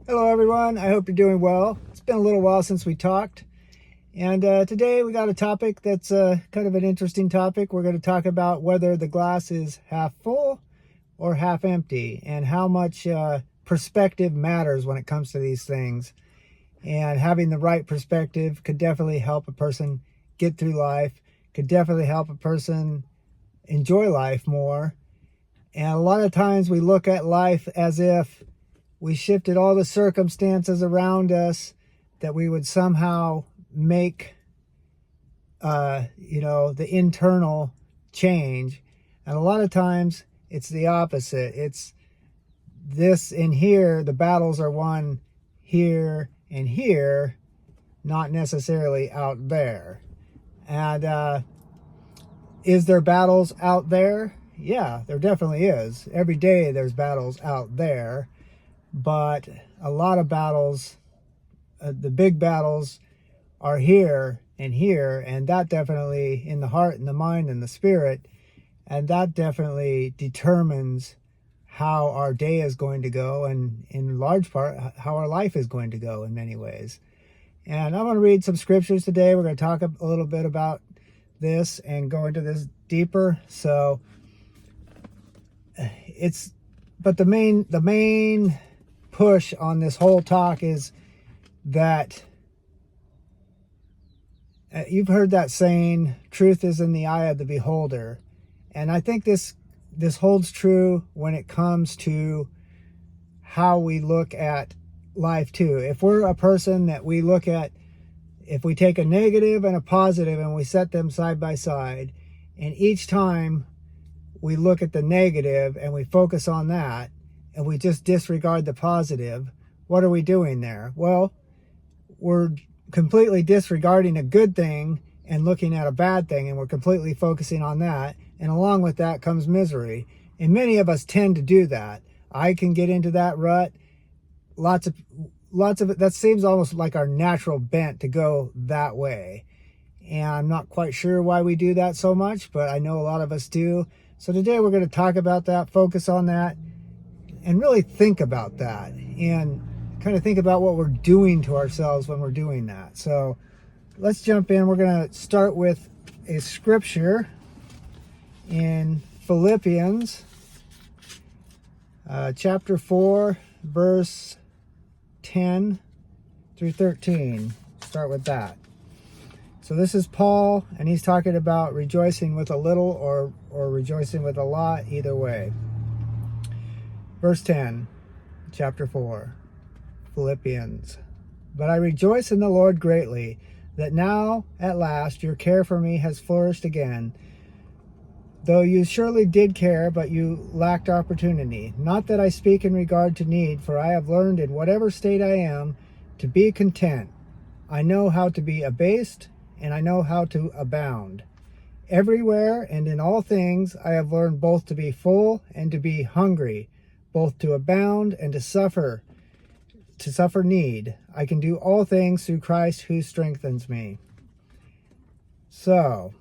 Hello everyone, I hope you're doing well. It's been a little while since we talked, and today we got a topic that's kind of an interesting topic. We're going to talk about whether the glass is half full or half empty, and how much perspective matters when it comes to these things. And having the right perspective could definitely help a person get through life, could definitely help a person enjoy life more. And a lot of times we look at life as if we shifted all the circumstances around us, that we would somehow make, the internal change. And a lot of times it's the opposite. It's this in here, the battles are won here and here, not necessarily out there. And is there battles out there? Yeah, there definitely is. Every day there's battles out there. But a lot of battles, the big battles, are here, and that definitely in the heart and the mind and the spirit, and that definitely determines how our day is going to go, and in large part how our life is going to go in many ways. And I want to read some scriptures today. We're going to talk a little bit about this and go into this deeper. So but the main push on this whole talk is that you've heard that saying, truth is in the eye of the beholder. And I think this holds true when it comes to how we look at life too. If we're a person that we look at, if we take a negative and a positive and we set them side by side, and each time we look at the negative and we focus on that, and we just disregard the positive, what are we doing there? Well, we're completely disregarding a good thing and looking at a bad thing, and we're completely focusing on that. And along with that comes misery. And many of us tend to do that. I can get into that rut. Lots of it, that seems almost like our natural bent to go that way. And I'm not quite sure why we do that so much, but I know a lot of us do. So today we're going to talk about that, focus on that, and really think about that, and kind of think about what we're doing to ourselves when we're doing that. So let's jump in. We're going to start with a scripture in Philippians chapter 4, verse 10 through 13. Start with that. So this is Paul, and he's talking about rejoicing with a little or rejoicing with a lot, either way. Verse 10, chapter 4, Philippians. But I rejoice in the Lord greatly, that now at last your care for me has flourished again. Though you surely did care, but you lacked opportunity. Not that I speak in regard to need, for I have learned in whatever state I am to be content. I know how to be abased, and I know how to abound. Everywhere and in all things I have learned both to be full and to be hungry, both to abound and to suffer need. I can do all things through Christ who strengthens me. So,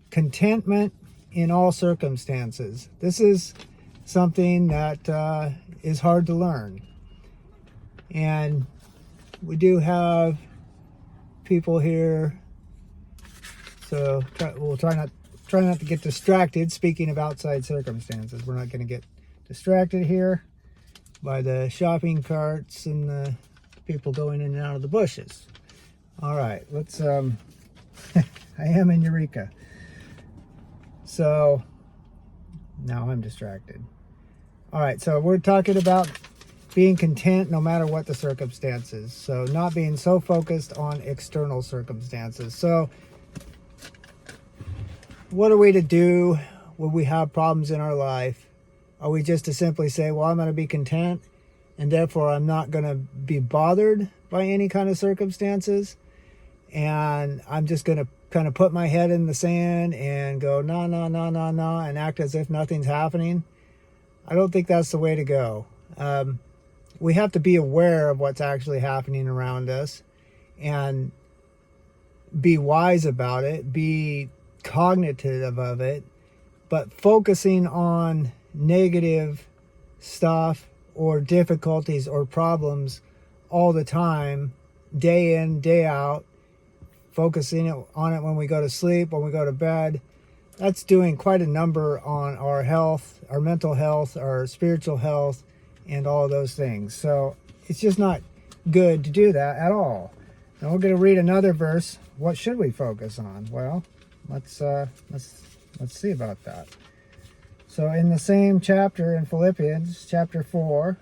contentment in all circumstances. This is something that is hard to learn. And we do have people here, so we'll try not to get distracted. Speaking of outside circumstances, we're not going to get distracted here by the shopping carts and the people going in and out of the bushes. All right, let's I am in Eureka. So now I'm distracted. All right, so we're talking about being content no matter what the circumstances. So not being so focused on external circumstances. So what are we to do when we have problems in our life? Are we just to simply say, well, I'm going to be content, and therefore I'm not going to be bothered by any kind of circumstances, and I'm just going to kind of put my head in the sand and go, no, and act as if nothing's happening? I don't think that's the way to go. We have to be aware of what's actually happening around us and be wise about it, be cognitive of it, but focusing on negative stuff or difficulties or problems all the time, day in, day out, focusing on it when we go to sleep, when we go to bed. That's doing quite a number on our health, our mental health, our spiritual health, and all those things. So it's just not good to do that at all. Now we're going to read another verse. What should we focus on? Well, let's see about that. So in the same chapter in Philippians, chapter 4,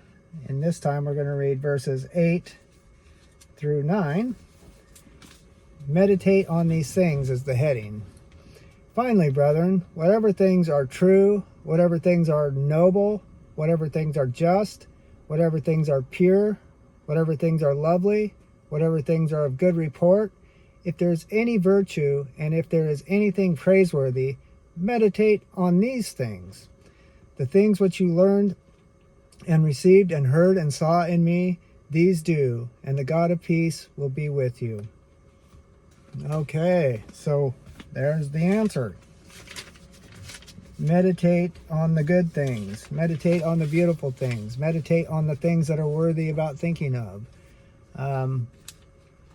and this time we're going to read verses 8 through 9. Meditate on these things is the heading. Finally, brethren, whatever things are true, whatever things are noble, whatever things are just, whatever things are pure, whatever things are lovely, whatever things are of good report, if there is any virtue, and if there is anything praiseworthy, meditate on these things. The things which you learned and received and heard and saw in me, these do, and the God of peace will be with you. Okay, so there's the answer. Meditate on the good things. Meditate on the beautiful things. Meditate on the things that are worthy about thinking of.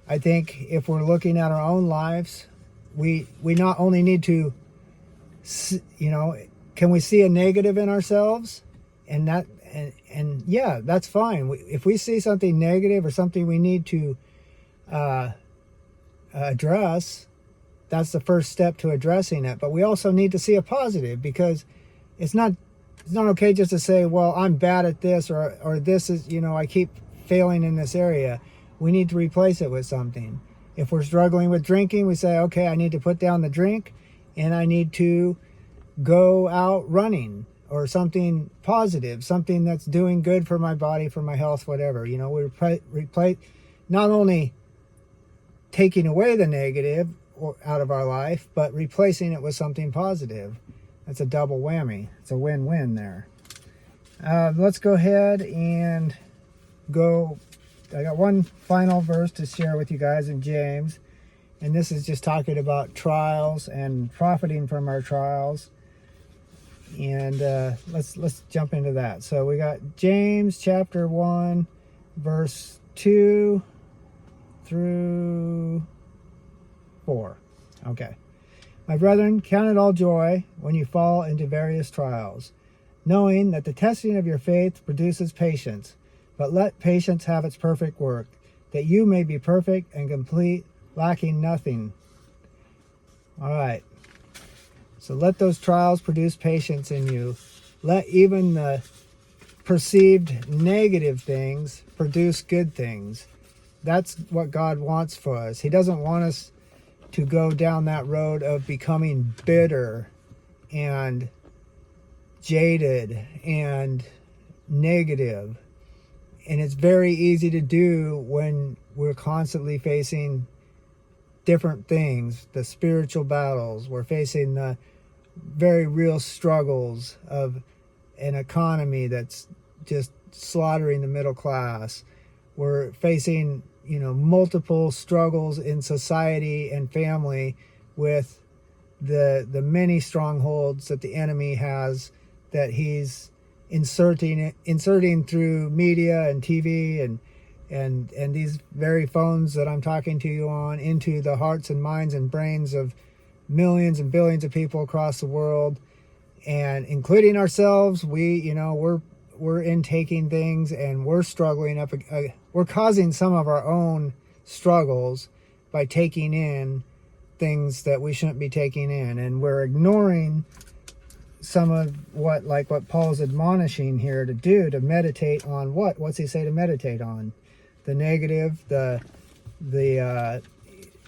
I think if we're looking at our own lives, we not only need to, can we see a negative in ourselves? And yeah, that's fine. If we see something negative or something we need to address, that's the first step to addressing it. But we also need to see a positive, because it's not okay just to say, well, I'm bad at this, or this is, I keep failing in this area. We need to replace it with something. If we're struggling with drinking, we say, okay, I need to put down the drink and I need to go out running, or something positive, something that's doing good for my body, for my health, whatever. We replace, not only taking away the negative out of our life, but replacing it with something positive. That's a double whammy. It's a win-win there. Let's go ahead and go. I got one final verse to share with you guys in James, and this is just talking about trials and profiting from our trials. And let's jump into that. So we got James chapter 1, verse 2 through 4. Okay. My brethren, count it all joy when you fall into various trials, knowing that the testing of your faith produces patience. But let patience have its perfect work, that you may be perfect and complete, lacking nothing. All right. So let those trials produce patience in you. Let even the perceived negative things produce good things. That's what God wants for us. He doesn't want us to go down that road of becoming bitter and jaded and negative. And it's very easy to do when we're constantly facing different things, the spiritual battles. We're facing the very real struggles of an economy that's just slaughtering the middle class. We're facing, multiple struggles in society and family with the many strongholds that the enemy has, that he's inserting through media and TV and these very phones that I'm talking to you on, into the hearts and minds and brains of millions and billions of people across the world, and including ourselves. We're intaking things, and we're struggling we're causing some of our own struggles by taking in things that we shouldn't be taking in, and we're ignoring some of what Paul's admonishing here to do, to meditate on what's he say to meditate on? The negative, the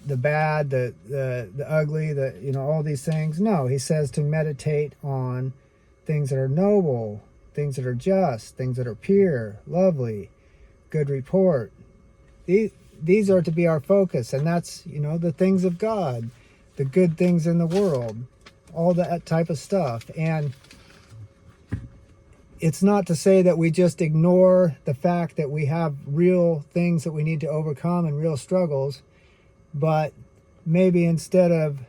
bad, the ugly, all these things. No, he says to meditate on things that are noble, things that are just, things that are pure, lovely, good report. These are to be our focus, and that's, the things of God, the good things in the world, all that type of stuff. And it's not to say that we just ignore the fact that we have real things that we need to overcome and real struggles, but maybe instead of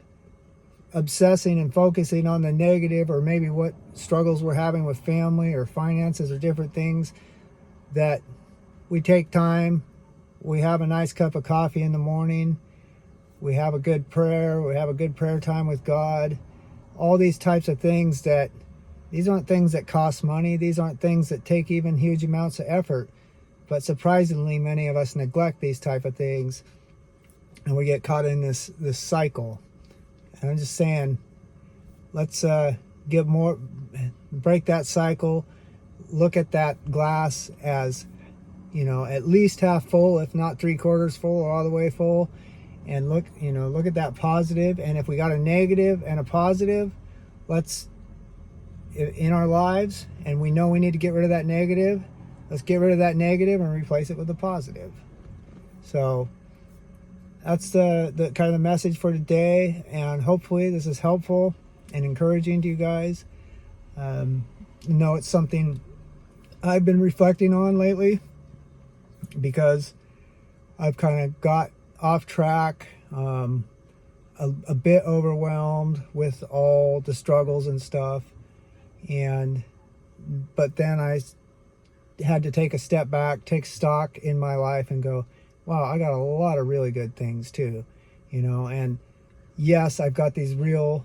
obsessing and focusing on the negative, or maybe what struggles we're having with family or finances or different things, that we take time, we have a nice cup of coffee in the morning, we have a good prayer, we have a good prayer time with God. All these types of things these aren't things that cost money. These aren't things that take even huge amounts of effort. But surprisingly, many of us neglect these type of things, and we get caught in this cycle. And I'm just saying, let's break that cycle. Look at that glass as, at least half full, if not 3/4 full or all the way full. And look at that positive. And if we got a negative and a positive, in our lives, and we know we need to get rid of that negative, let's get rid of that negative and replace it with a positive. So that's the kind of the message for today, and hopefully this is helpful and encouraging to you guys. It's something I've been reflecting on lately, because I've kind of got off track, a bit overwhelmed with all the struggles and stuff. But then I had to take a step back, take stock in my life, and go, wow, I got a lot of really good things too, and yes, I've got these real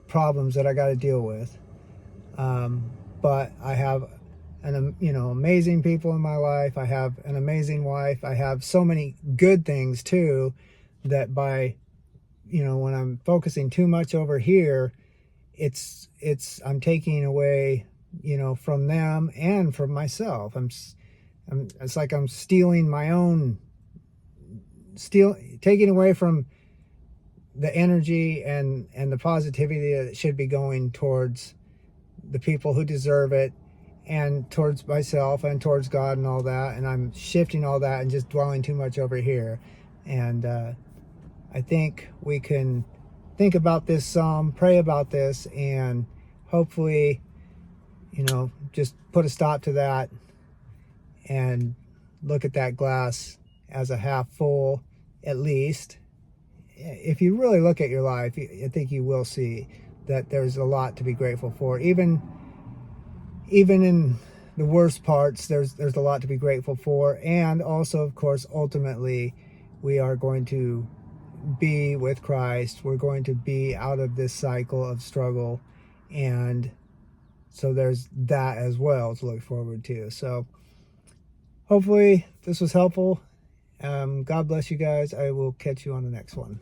problems that I got to deal with. But I have amazing people in my life. I have an amazing wife. I have so many good things too, that by, when I'm focusing too much over here, I'm taking away, from them and from myself. It's like I'm stealing taking away from the energy and the positivity that should be going towards the people who deserve it, and towards myself and towards God and all that. And I'm shifting all that and just dwelling too much over here. And I think we can think about this some, pray about this, and hopefully, just put a stop to that and look at that glass as a half full, at least. If you really look at your life, I think you will see that there's a lot to be grateful for. Even in the worst parts, there's a lot to be grateful for. And also, of course, ultimately, we are going to be with Christ. We're going to be out of this cycle of struggle, and so there's that as well to look forward to. So hopefully this was helpful. God bless you guys. I will catch you on the next one.